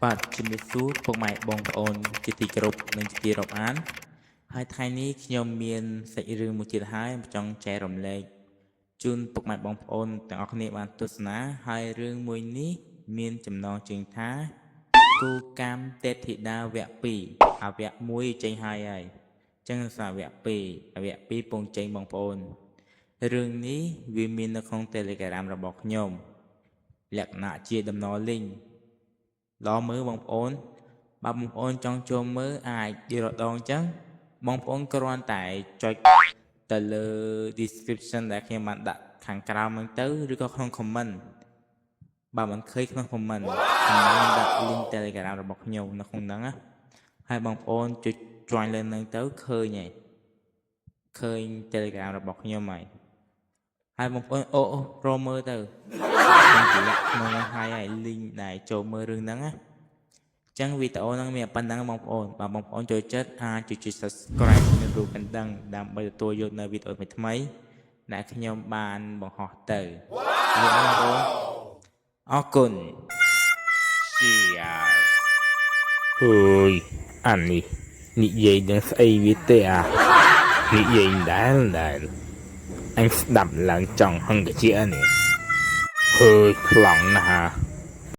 បាទជំរាបសួរពុកម៉ែបងប្អូនជាទីគោរពនិងជាទីរាប់អានហើយថ្ងៃនេះខ្ញុំមានសាច់រឿងមួយទៀតហើយចង់ចែករំលែកជូនពុកម៉ែបងប្អូនទាំងអស់គ្នាបានទស្សនាហើយរឿងមួយនេះមានចំណងជើងថាគូកម្មទេពធីតាវគ្គ2អវគ្គ1ចេញហើយអញ្ចឹងសាវគ្គ2អវគ្គ2ពងចេញបងប្អូនរឿងនេះវាមាននៅក្នុង Telegram របស់ខ្ញុំលក្ខណៈជាដំណរលីងល្អមើលបងប្អូនបើបងប្អូនចង់ចូលមើលអាចយល់ដងអញ្ចឹងបងប្អូនគ្រាន់តែចុចទៅលើ description ដែលខ្ញុំបានដាក់ខាងក្រោមហ្នឹងទៅឬក៏ក្នុង comment បើមិនឃើញក្នុង comment ខ្ញុំដាក់ link Telegram របស់ខ្ញុំនៅក្នុងហ្នឹងណាហើយបងប្អូនចុច join លើហ្នឹងទៅឃើញហើយឃើញ Telegram របស់ខ្ញុំហើយបងប្អូនរកមើលទៅខ្ញុំជាដាក់ក្នុងហ្នឹងហើយ link ដែលចូលមើលរឿងហ្នឹងណាចឹងវីដេអូហ្នឹងមានប៉ុណ្ណឹងបងប្អូនបើបងប្អូនចូលចិត្តអាចចុច subscribe និងរូបកណ្ដឹងដើម្បីទទួលយកនៅវីដេអូថ្មីៗដែលខ្ញុំបានបង្ហោះទៅលោកបងប្អូនអរគុណ Cheers អើយអានេះនិយាយនឹងស្អីវាទេនិយាយដែលអញស្ដាប់ឡើងចង់ហឹងតិចនេះហើយខ្លងណាស់